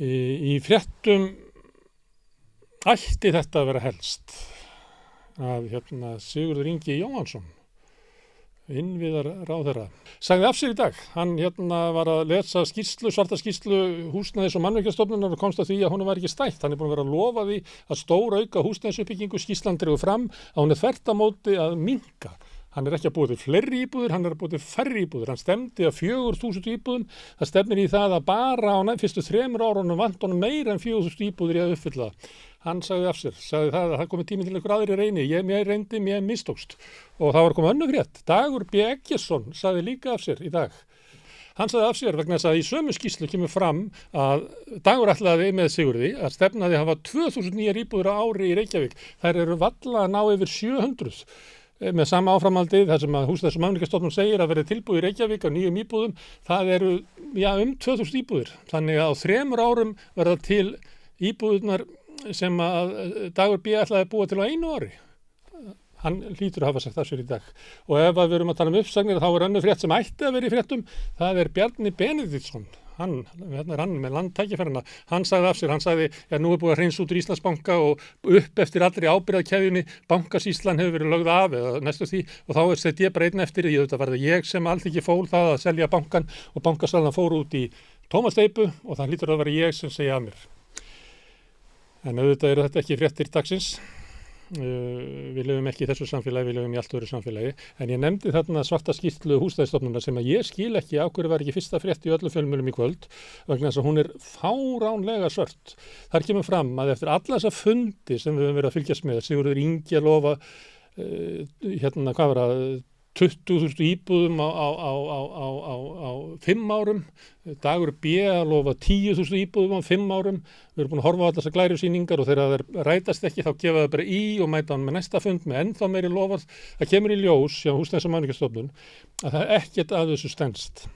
Í fréttum ætti þetta að vera helst að Sigurður Ingi Jóhannsson, innviðarráðherra, sagði af sér í dag. Hann var að lesa svarta skýrslu Húsnæðis- og mannvirkjastofnunar og komst að því að honum var ekki stætt. Hann búinn að vera að lofa því að stórauka húsnæðisuppbyggingu. Skýrslan dregur fram að hún þvert á móti að minnka. Hann ekki að búa til fleiri íbúðir, hann að búa til færri íbúðir. Hann stefndi að 4.000 íbúðum. Það stefnir í það að bara á fyrstu 3 árunum vant honum meira en 4.000 íbúðir í að uppfylla. Hann sagði af sér, sagði það að það komið tími til einhver aðri reyni. Mér reyndi, mér mistókst. Og það var komið önnur frétt. Dagur B. Eggertsson sagði líka af sér í dag. Hann sagði af sér vegna þess að í sömu skýrslu kemur fram að Dagur ætlaði með Sigurði að stefnaði að hafa 2.000 nýjar íbúðir á ári í Reykjavík. Þær eru varla að ná yfir 700. Með sama áframhaldi, þar sem að Húsnæðis- og mannvirkjastofnun segir að verði tilbúið í Reykjavík á nýjum íbúðum, það eru 2.000 íbúðir. Þannig að á 3 árum verða til íbúðurnar sem að Dagur B. ætlaði að búa til á 1 ári. Hann hlýtur að hafa sagt það sér í dag. Og ef við erum að tala uppsagnir, þá önnur frétt sem ætti að vera í fréttum, það Bjarni Benediktsson. Hann með landtækifærina, hann sagði af sér, hann sagði, nú búið að hreinsa út úr Íslandsbanka og upp eftir allri ábyrgðarkeðjunni, bankasýslan hefur verið lögð af eða næstu því og þá sett ég bara einn eftir því, þetta var það ég sem Alþingi fól það að selja bankan og bankasalan fór út í tómasteipu og það hlýtur að vera ég sem segja af mér. En auðvitað eru þetta ekki fréttir dagsins. Við lifum ekki í þessu samfélagi, við lifum í allt öðru samfélagi. En ég nefndi þarna svarta skýrslu Húsnæðisstofnunar sem að ég skil ekki á hverju var ekki fyrsta frétt í öllum fjölmiðlum í kvöld vegna þess að hún fáránlega svört. Þar kemur fram að eftir alla þessa fundi sem við höfum verið að fylgjast með, Sigurður Ingi að lofa 20.000 íbúðum á 5 árum, Dagur B. að lofa 10.000 íbúðum á 5 árum. Við erum búin að horfa á allar þessar glærusýningar og þegar það rætast ekki þá gefa það bara í og mæta hann með næsta fund með ennþá meiri lofað. Það kemur í ljós hjá Húsnæðis- og mannvirkjastofnun að það ekkert að þessu stenst.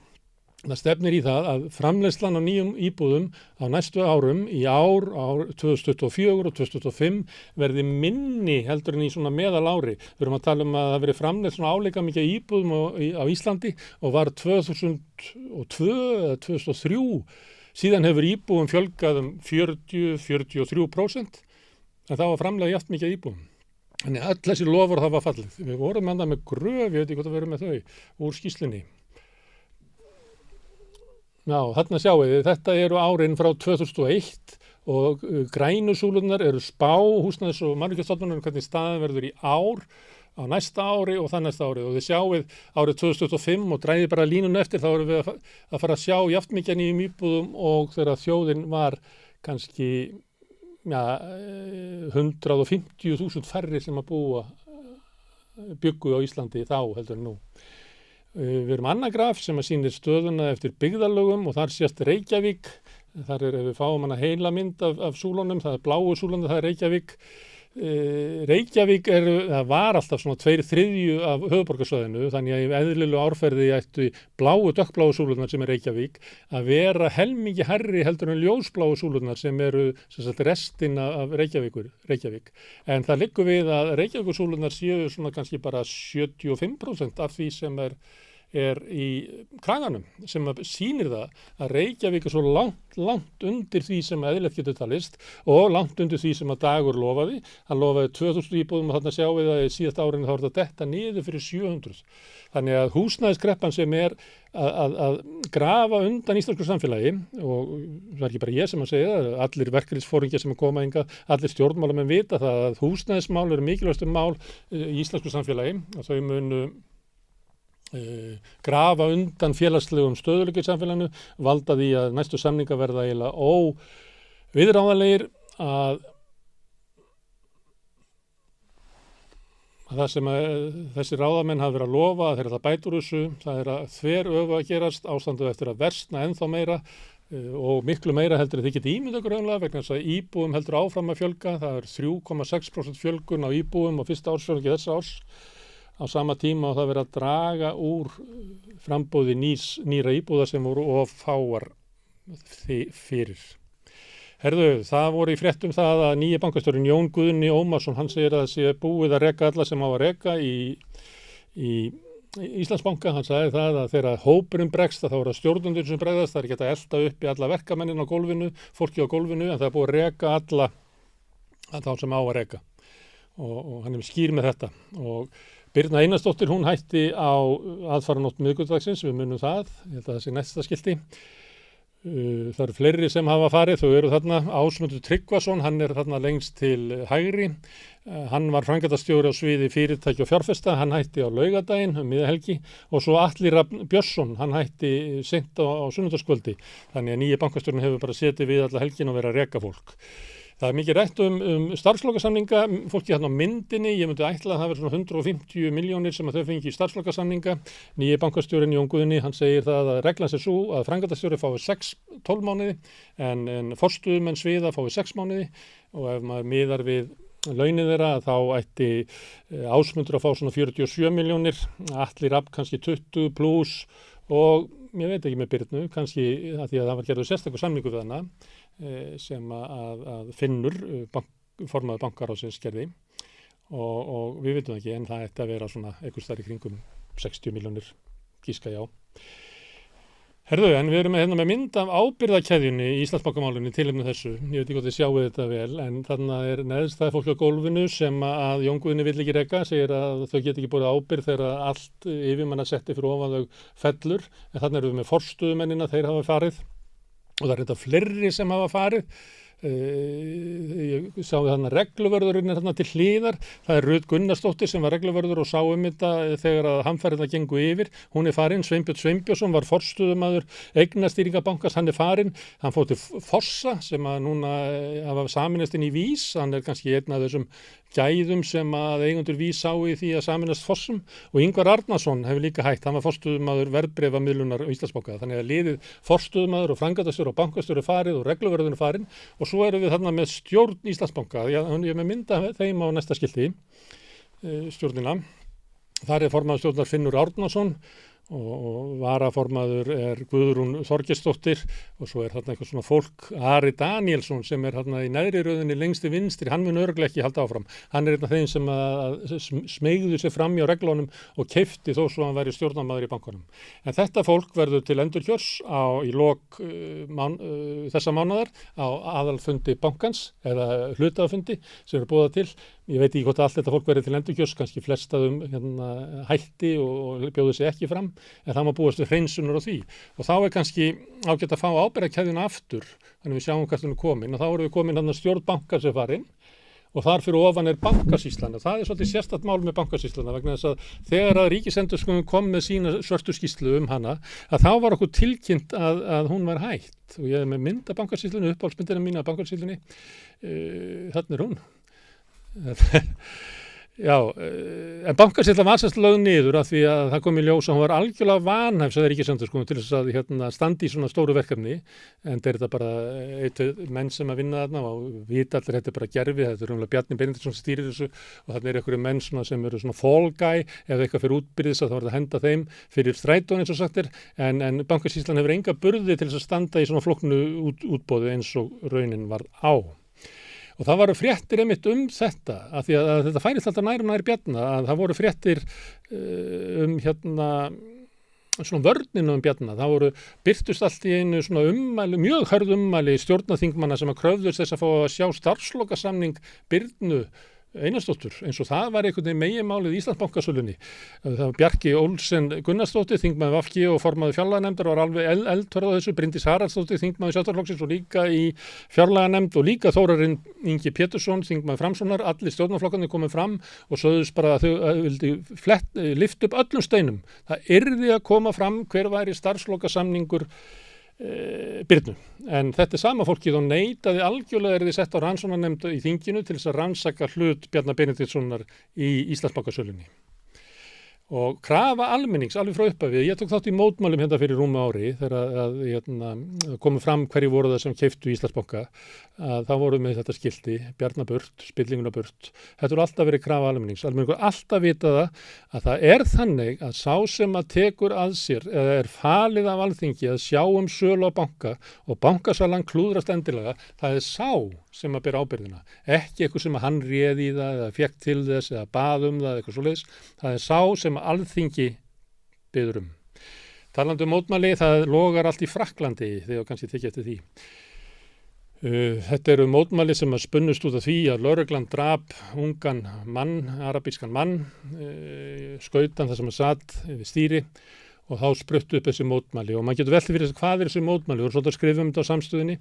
Það stefnir í það að framleiðslan á nýjum íbúðum á næstu árum í ár 2024 og 2025 verði minni heldur en í svona meðal ári. Við erum að tala að það verið framleiðs svona áleika mikið íbúðum á Íslandi og var 2002 eða 2003. Síðan hefur íbúðum fjölgað 40-43% en það var framleiða jafnt mikið íbúðum. Þannig öll þessi lofur það var fallið. Við vorum enda með gröf, ég veit ekki hvað það verið með þau, úr skýrslunni. Já, þarna sjáum við, þetta eru árin frá 2001 og grænusúlurnar eru spá Húsnæðis- og mannvirkjastofnunar hvernig staðan verður í ár, á næsta ári og það næsta ári. Og þið sjáum árið 2025 og dræðið bara línuna eftir, þá erum við að fara að sjá jafnt mikið nýjum íbúðum og þegar þjóðin var kannski 150.000 færri sem að bjuggu á Íslandi þá heldur en nú. Við erum annað graf sem að sýnir stöðuna eftir byggðarlögum og þar sést Reykjavík. Þar við fáum hana heila mynd af súlunum, það bláu súlunum, það Reykjavík. Reykjavík það var alltaf svona 2/3 af höfuðborgarsvæðinu, þannig að í eðlilegu árferði ættu dökkbláu súlurnar sem Reykjavík að vera helmingi hærri heldur en ljósbláu súlurnar sem eru restin af Reykjavík. En það liggur við að Reykjavíkursúlurnar séu svona kannski bara 75% af því sem er í kraganum, sem sýnir það að Reykjavík svo langt undir því sem eðlilegt getur talist og langt undir því sem að Dagur lofaði. Hann lofaði 2.000 íbúðum og þarna sjáum við að í síðasta árinu þá þetta detta niður fyrir 700. Þannig að húsnæðiskreppan sem að grafa undan íslensku samfélagi, og það ekki bara ég sem að segja það, allir verkalýðsforingjar sem koma hingað, allir stjórnmálamenn vita það að húsnæðismál eru mikilvægustu mál í íslensku samfélagi og þau munu grafa undan félagslegum stöðugleika í samfélaginu, valda því að næstu samninga verða eiginlega óviðráðanlegir, að það sem þessi ráðamenn hafa verið að lofa að þeir ætla að bæta úr þessu, það að þveröfugt að gerast, ástandið eftir að versna ennþá meira og miklu meira heldur en þið getið ímyndað ykkur raunlega vegna þess að íbúum heldur áfram að fjölga. Það 3,6% fjölgun á íbúum á fyrsta ársfjölgi þessa árs. Á sama tíma og það verið að draga úr frambóði nýra íbúða sem voru of fáar fyrir. Herðu, það voru í fréttum það að nýji bankastjórinn Jón Guðni Ómarsson, hann segir að það sé búið að reka alla sem á að reka í Íslandsbanka, hann sagði það að þegar hópurinn bregst þá er það stjórnendur sem bregðast, það er ekki að elta uppi alla verkamennin á gólfinu, fólki á gólfinu, en það er búið að reka alla þá sem á að reka og hann er skýr með þetta. Og Birna Einarsdóttir, hún hætti á aðfaranótt miðvikudagsins, við munum það, ég held að það sé næsta skilti. Það eru fleiri sem hafa farið, þau eru þarna. Ásmundur Tryggvason, hann er þarna lengst til hægri. Hann var framkvæmdastjóri á sviði fyrirtæki og fjárfesta, hann hætti á laugardaginn miðhelgi og svo Atli Rafn Björnsson, hann hætti seint á sunnudagskvöldi. Þannig að nýji bankastjórinn hefur bara setið við alla helgin og verið að reka fólk. Það er mikið rætt starfslokasamninga, fólki hérna á myndinni, ég myndi ætla að það verður svona 150 milljónir sem að þau fengi í starfslokasamninga. Nýji bankastjórinn Jón Guðni, hann segir það að reglan sé svo að framkvæmdastjóri fái 12 mánuði en forstöðumenn Sviða fái 6 mánuði og ef maður miðar við launið þeirra þá ætti Ásmundur að fá svona 47 milljónir, Atli Rafn kannski 20 pluss og ég veit ekki með Birnu, kannski að því að það var gerður sérstakur samningu við hana sem að Finnur, formaður bankaráðsins gerði og við veitum ekki en það ætti að vera svona einhvers þar í kringum 60 milljónir gíska já. Herðu, en við erum hérna með mynd af ábyrgðakeðjunni í Íslandsbankamálunni tilefni þessu. Ég veit ekki hvort þið sjáu þetta vel, en þarna neðst það fólk á gólfinu sem að Jón Guðni vill ekki reka, segir að þau get ekki borið ábyrgð þegar allt yfirmanna setti fyrir ofan þau fellur. En þarna erum við með forstöðumennina, þeir hafa farið og það er þetta fleiri sem hafa farið. Ég sá þarna regluvörðurinn er þarna til hliðar, það er Rut Gunnarsdóttir sem var regluvörður og sá þetta þegar að hamfarirnar gengu yfir, hún er farin, Sveinbjörn Sveinbjörnsson var forstöðumaður eignastýringabankans, hann er farin, hann fór til Fossa sem að núna hafa sameinast inn í Vís, hann er kannski einn af þessum gæðum sem að eigendur Vís sá í því að sameinast Fossum og Ingvar Arnarsson hefur líka hætt, hann var forstöðumaður verðbréfamiðlunar á Íslandsbanka, þannig að liðið forstöðumaður og framkvæmdastjóri og bankastjóri farið og regluvörðurinn farin og svo erum við þarna með stjórn Íslandsbanka, ég er með mynda þeim á næsta skilti, stjórnina, þar er formaður stjórnar Finnur Árnason og varaformaður er Guðrún Þorgeirsdóttir og svo er þarna eitthvað svona fólk, Ari Danielsson sem er þarna í neðri röðinni lengst í vinstri, hann mun örugglega ekki halda áfram, hann er einn af þeim sem að smeygðu sig fram hjá reglunum og keypti þó svo hann væri stjórnarmaður í bankanum. En þetta fólk verður til endurkjörs í lok þessa mánaðar á aðalfundi bankans eða hluthafafundi sem er boðað til. Ég veit ekki hvort allt þetta fólk verið til endurkjörs, kannski flestaðum hætti og bjóðu sig ekki fram, en það má búast við hreinsunar á því. Og þá er kannski ágætt að fá ábyrgðakeðjuna aftur, þannig við sjáum hvert hún er komin. Og þá erum við komin þarna stjórn bankans er farin og þar fyrir ofan er bankasýslan. Það er svolítið sérstakt mál með bankasýslana vegna þess að þegar að Ríkisendurskoðun kom með sína svörtu skýrslu hana, að þá var okkur tilkynnt að hún var hætt. Og ég er með mynd af bankasýslunni, uppáhaldsmyndina mín af bankasýslunni, þarna er hún. Já, en bankasýslan var sérst lögð niður af því að það kom í ljós að hún var algjörlega vanhæf sagði Ríkisendurskoðun til þess að standi í svona stóru verkefni en þetta bara menn sem að vinna þarna og vita allir þetta er bara gerfi, þetta er umlega Bjarni Benediktsson sem stýrir þessu og þarna er einhverju menn sem eru svona fall guy ef eitthvað fyrir útbyrðis að þá er það að henda þeim fyrir strætón eins og sagt er en bankasýslan hefur enga burði til þess að standa í svona flóknu útboði eins og raunin var á. Og það voru fréttir einmitt þetta, af því að þetta færist alltaf nær og nær Bjarna, að það voru fréttir svona vörninu Bjarna, það voru birtust allt í einu svona ummæli, mjög hörð ummæli stjórnarþingmanna sem að kröfðust þess að fá að sjá starfslokasamning Birnu Einarsdóttur, eins og það var einhvern veginn meginmálið í Íslandsbankasölunni. Það var Bjarki Olsen Gunnarsdóttir, þingmaður VG og formaður fjárlaganefndar var alveg eldhörð á þessu, Bryndís Haraldsdóttir, þingmaður Sjálfstæðisflokksins og líka í fjárlaganefnd og líka Þórarinn Ingi Pétursson, þingmaður Framsóknar, allir stjórnarflokkarnir komið fram og sögðust bara að þau vildi lyfta upp öllum steinum. Það yrði að koma fram hver væri starfslokasamningur Birnu. En þetta er sama fólkið og neitaði algjörlega er þið sett á rannsóknarnefnd í þinginu til þess að rannsaka hlut Bjarna Benediktssonar í Íslandsbankasölunni. Og krafa almennings alveg frá upphafi, ég tók þátt í mótmælum hérna fyrir rúmu ári þegar að komu fram hverju voru það sem keyptu Íslandsbanka að þá voru með þetta skilti, Bjarna burt, spillinguna burt. Þetta voru alltaf verið krafa almennings. Almenningur alltaf vita það að er þannig að sá sem að tekur að sér eða er falið af Alþingi að sjá sölu á banka og bankasalan klúðrast endilega, það er sá sem að bera ábyrgðina. Ekki eitthvað sem að hann réði í það eða fekk til þess eða bað það eitthvað svoleiðis. Það er sá sem að Alþingi biður um. Talandi mótmæli, það logar allt í Frakklandi þegar kannski tekið eftir því. Þetta eru mótmæli sem að spunnust út af því að lögreglan drap ungan mann, arabískan mann, skautan þar sem hann satt við stýri og þá spruttu upp þessi mótmæli og maður getur veltið fyrir þess hvað er þessi mótmæli, við vorum svolítið að skrifa um þetta á Samstöðinni.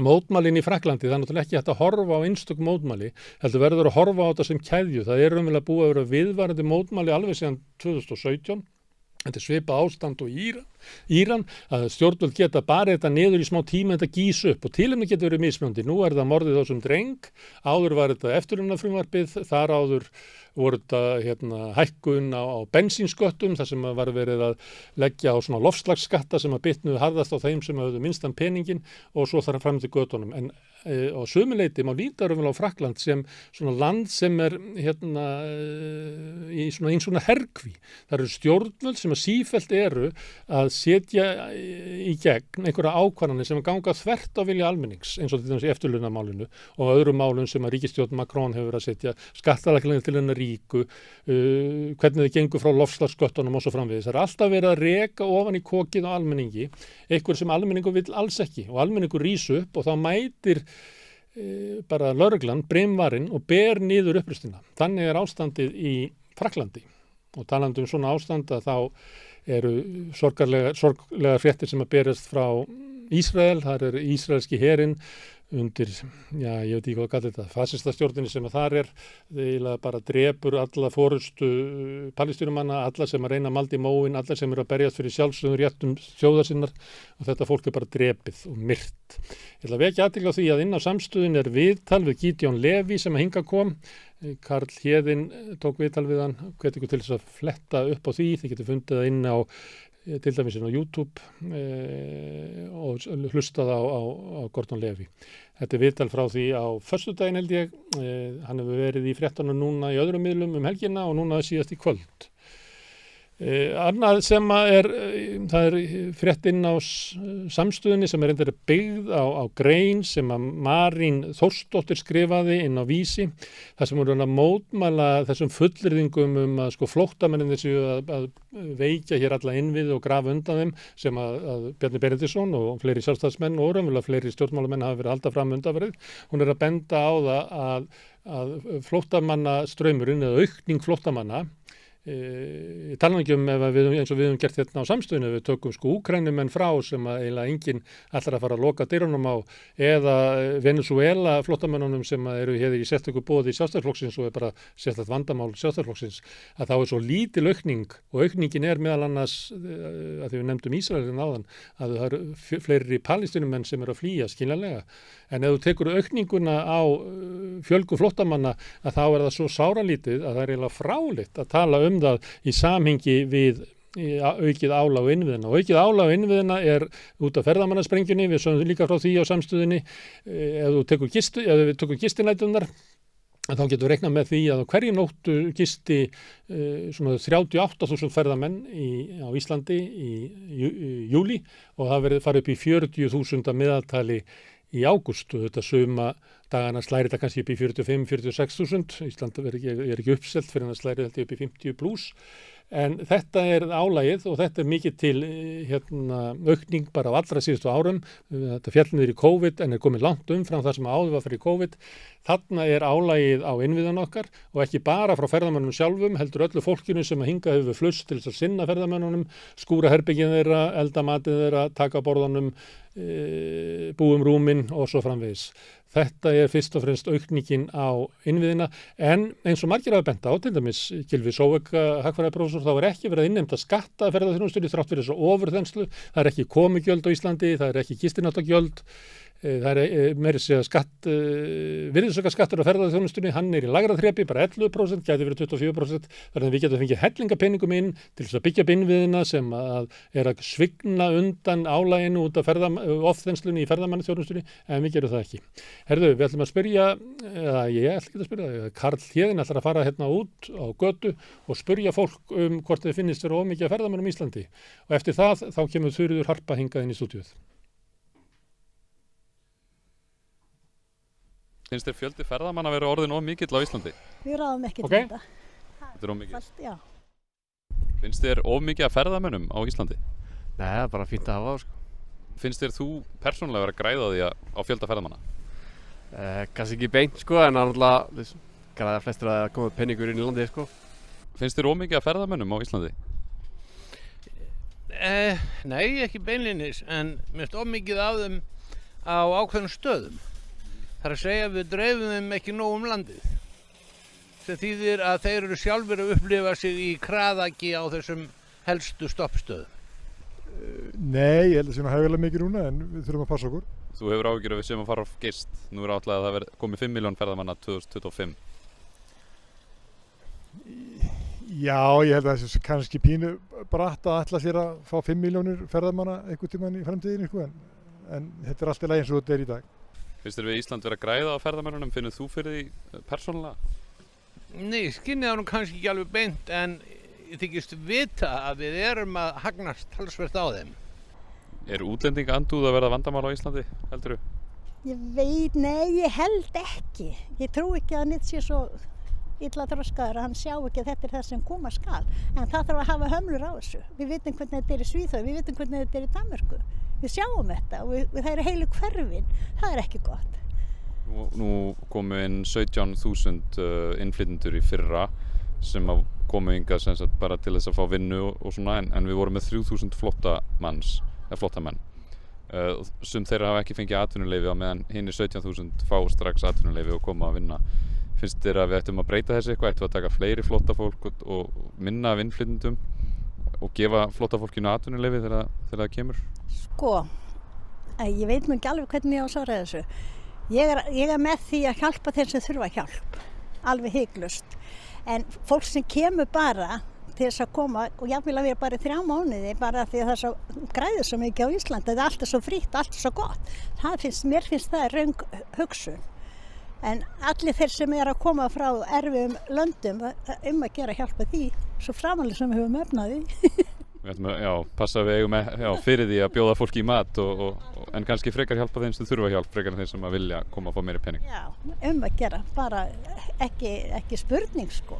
Mótmælin í Frakklandi, það er náttúrulega ekki hægt að horfa á einstök mótmæli, heldur verður að horfa á þetta sem keðju, það er raunverulega búið að vera viðvarandi mótmæli alveg síðan 2017. Þetta er svipað ástand og Íran að stjórnvöld geta bara þetta niður í smá tíma þetta gís upp og tilefni getur verið mismunandi. Nú er það morðið á þessum dreng, áður var þetta eftirlaunafrumvarpið, þar áður voru þetta hækkun á bensínsköttum þar sem var verið að leggja á svona loftslagsskatta sem að bitnuðu harðast á þeim sem höfðu minnstan peningin og svo þar fram til götunum. En á sömuleyti má líta raunverulega á Frakkland sem svona land sem er í svona herkví. Það eru stjórnvöld sem að sífellt eru að setja í gegn einhverja ákvarðanir sem að ganga þvert á vilja almennings eins og til dæmis í eftirlaunamálinu og öðrum málum sem að ríkisstjórn Macron hefur að setja skattalækkanir til hennar ríku, hvernig þau gengur frá loftslagsköttunum og svo framvegis. Það er alltaf verið að reka ofan í kokið á almenningi, einhver sem almenningur vill alls ekki og almenningur rís upp og þá mætir bara lögreglan, brimvarinn og ber niður uppreisnina. Þannig er ástandið í Frakklandi og talandi um svona ástand að þá eru sorglega fréttir sem að berast frá Ísrael, þar er ísraelski herinn undir, ég veit ekki hvað að kalla þetta, fasistastjórninni sem að þar er, eiginlega bara drepur alla forystu palestínumanna, alla sem að reyna að malda í móinn, alla sem eru að berjast fyrir sjálfsögðum réttum þjóðar sinnar og þetta fólk er bara drepið og myrt. Ég ætla að vekja athygli á því að inn á Samstöðin er viðtal við Gideon Levi sem að hingað kom. Karl Héðinn tók viðtal við hann, hvet ykkur til þess að fletta upp á því, þið getur fundið það inn á til dæmis inn á YouTube og hlustað á Gordon Levi. Þetta er viðtal frá því á föstudaginn held ég, hann hefur verið í fréttunum núna í öðrum miðlum helgina og núna síðast í kvöld. Annað sem það er frétt inn á Samstöðinni sem er reyndar byggð á grein sem að Marín Þórsdóttir skrifaði inn á Vísi, þar sem voru að mótmæla þessum fullyrðingum að flóttamennirnir séu að veikja hér alla innviði og grafa undan þeim sem að Bjarni Benediktsson og fleiri sjálfstæðismenn og raunverulega fleiri stjórnmálamenn hafa verið að halda fram undanfarið. Hún er að benda á það að flóttamannastraumurinn eða aukning flóttamanna, ég tala ekki ef eins og við höfum gert hérna á Samstöðinu, við tökum Úkraínumenn frá sem að eiginlega enginn ætlar að fara að loka dyrunum á eða Venezuela flóttamönnunum sem eru hér í sérstöku boði í Sjálfstæðisflokksins og er bara sérstakt vandamál Sjálfstæðisflokksins, að þá er svo lítil aukning og aukningin er meðal annars að því við nefndum Ísraelin áðan að það eru fleiri palestínumenn sem eru að flýja skiljanlega, en ef þú tekur aukninguna á fjölgun flóttamanna að þá er það svo sáralítið að það er eiginlega fráleitt að tala það í samhengi við aukið álag á innviðina og aukið álag á innviðina er út af ferðamannasprengjunni, við sögum líka frá því á Samstöðinni, ef við tökum gistinætunar þá getum við reiknað með því að á hverju nóttu gisti svona 38.000 ferðamenn á Íslandi í júlí og það verið farið upp í 40.000 að meðaltali í ágúst og þetta suma dagana slæri þetta kannski upp í 45-46.000, Ísland er ekki uppselt fyrir að slæri þetta upp í 50 plus, en þetta er álagið og þetta er mikið til aukning bara á allra síðustu árum, þetta féll niður í COVID en er komið langt umfram það sem áður var fyrir COVID, þarna er álagið á innviðan okkar og ekki bara frá ferðamönnum sjálfum, heldur öllu fólkinu sem að hinga hefur flust til þess að sinna ferðamönnunum, skúra herbyggin þeirra, elda matið þeirra, taka borðunum, búum rúmin og svo framvegis. Þetta er fyrst og fremst aukningin á innviðina en eins og margir hafa bent á, til dæmis Gylfi Sóveka, hagfræðiprófessor, þá er ekki verið að innheimta skatta ferðaþjónustunni þrátt fyrir þessa ofurþenslu, það er ekki komugjöld á Íslandi, það er ekki gistináttagjöld, það er meira að segja virðisaukaskattur á ferðaþjónustunni, hann er í lægra þrepi, bara 11%, gæti verið 24%, þannig að við getum fengið hellingapeningum inn til þess að byggja upp innviðina sem að er að svigna undan álaginu út af ofþenslunni í ferðamannaþjónustunni, en við gerum það ekki. Herðu, við ætlum að spyrja, eða ég ætla ekki að spyrja, Karl Héðinn ætlar að fara hérna út á götu og spyrja fólk hvort þið finnist vera of mikið af ferðamönnum í Íslandi og eftir það þá kemur Þuríður Harpa hingað inn í stúdíóið. Finnst þér fjöldi ferðamanna vera orðin of mikill á Íslandi? Við ráðum ekki til þetta. Þetta er of mikill? Já. Finnst þér of mikið af ferðamönnum á Íslandi? Nei, það bara fínt að hafa sko. Finnst þér þú persónulega vera að græða því á fjölda ferðamanna? Kannski ekki beint sko, en náttúrulega græða flestir að koma penningur inn í landið sko. Finnst þér of mikið af ferðamönnum á Íslandi? Nei, ekki beinlínis, en mér finnst of mikið af þeim á ákveðnum stöðum. Það er að segja að við dreifum þeim ekki nóg landið. Sem þýðir að þeir eru sjálfur að upplifa sig í kraðaki á þessum helstu stoppstöðum. Nei, ég held að það sé hæfilega mikið núna, en við þurfum að passa okkur. Þú hefur áhyggjur að við séum að fara á gist. Nú er átlað að það komið 5 milljón ferðamanna 2025. Já, ég held að það sé kannski pínu bratt að ætla sér að fá 5 milljónir ferðamanna einhvern tímann í framtíðinni, sko, en þetta er allt í lagi eins og þetta er í dag. Finnst þér við Ísland vera að græða á ferðamönnunum? Finnur þú fyrir því persónulega? Nei, skinnið það nú kannski ekki alveg beint, en ég þykist vita að við erum að hagnast talsvert á þeim. Er útlendingaandúð að verða vandamál á Íslandi, heldurðu? Nei, ég held ekki. Ég trú ekki að nýtt sé svo illa þroskaður að hann sjá ekki að þetta er það sem koma skal. En það þarf að hafa hömlur á þessu. Við vitum hvernig þetta er í Svíþjóð, við vitum hvernig þetta er í Danmörku. Við sjáum þetta og það eru heilu hverfin. Það er ekki gott. Nú komu inn 17.000 innflytjendur í fyrra sem komu hingað sem sagt bara til þess að fá vinnu og svona, en við vorum með 3.000 flottamenn. Sum þeirra hafa ekki fengið atvinnuleyfi á meðan hinir 17.000 fá strax atvinnuleyfi og koma að vinna. Finnst þér að við ættum að breyta þessu eitthvað? Ættum við að taka fleiri flottafólk og minna af innflytjendum og gefa flottafólkinu atvinnuleyfi þegar það kemur? Sko, ég veit nú ekki alveg hvernig ég á að svara þessu. Ég er með því að hjálpa þeim sem þurfa hjálp, alveg hiklaust. En fólk sem kemur bara til þess að koma og jafnvel að vera bara í 3 mánuði bara því að það er svo græður svo mikið á Íslandi, þetta er alltaf svo frítt, alltaf svo gott. Mér finnst það röng hugsun. En allir þeir sem er að koma frá erfiðum löndum að gera hjálpa því, svo framalega sem við höfum efnaði. Við ætlum að passa við eigum fyrir því að bjóða fólki í mat en kannski frekar hjálpa þeim sem þurfa hjálp frekar en þeim sem vilja koma að fá meiri pening. Já, að gera, bara ekki spurning sko.